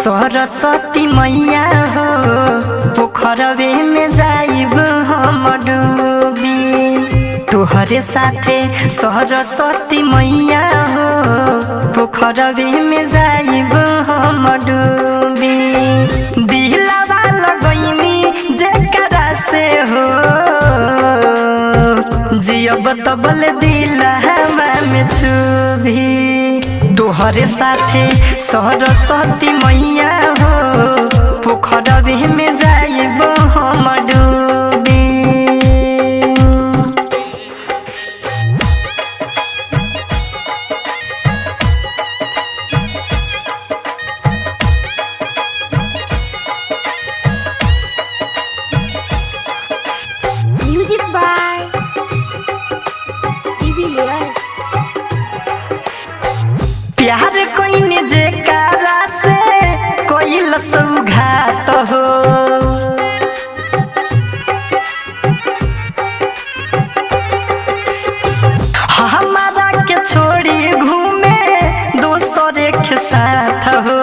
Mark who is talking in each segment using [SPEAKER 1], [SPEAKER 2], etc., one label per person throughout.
[SPEAKER 1] सरस्वती मैया हो पोखरवे में जाइब हम डूबी। तोहरे साथे सरस्वती मैया हो पोखरवे में जाइब हम डूबी। दिलवा लगैनी जेकरा से हो जियब तबल दिलवा में छुभी। तोहरे साथे सरस्वती मैया हो पोखरवे में जाइब हम डूबी।
[SPEAKER 2] Music by de Villiers.
[SPEAKER 1] प्यार कोइने जेकरा से कोइल सौघात हो हमारा के छोड़ी घूमे दोसरे के साथ हो।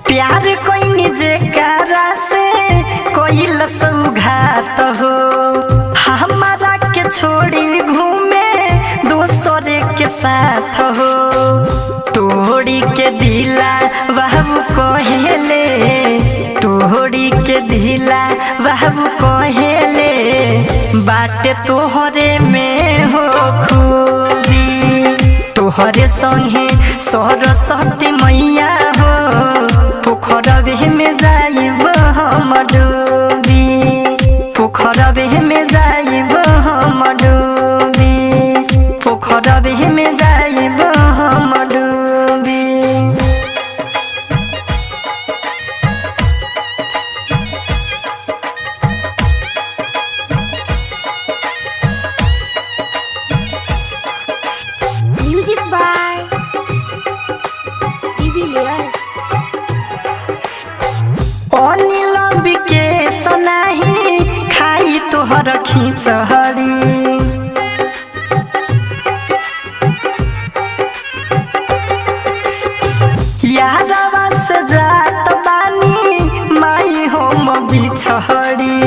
[SPEAKER 1] प्यार कोइने जेकरा से कोइल सौघात हो हमारा के छोड़ी घूमे दोसरे के साथ हो। तोड़ी के दिला बाबू कहेले तोड़ी के दिला बाबू कहेले बाटे तोहरे में हो खूबी। तोहरे संगे सरस्वती मैया हो पोखरवे में जाइब हम डूबी। पोखरवे में जाइब हम डूबी। पोखरवे में जाइब हम डूबी।
[SPEAKER 2] Music by de Villiers.
[SPEAKER 1] अनिल विकेश नाही खाई तोहर खिचहरी। यादवा से जात बानी माई हम बिछहरी।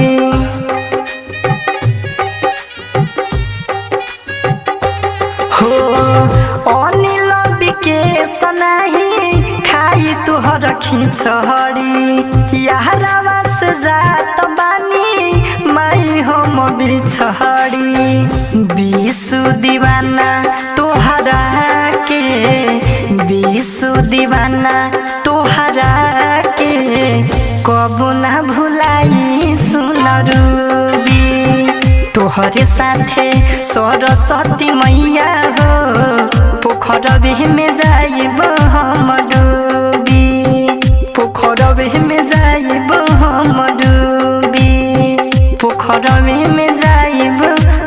[SPEAKER 1] हो अनिल विकेश नाही खाई तोहर खिचहरी। यादवा से जात बानी माई हम बिछहरी। विशु दीवाना तोहरा के विशु दीवाना तोहरा के कबू ना भुलाई सुन रूबी। तोहरे साथे सरस्वती मैया हो पोखरवे में जाइब हम डूबी। पोखरवे में जाइब हम डूबी। पोखरवे में जाइब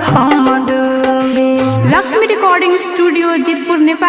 [SPEAKER 1] हम डूबी।
[SPEAKER 3] Lakshmi recording studio Jitpur Nepal.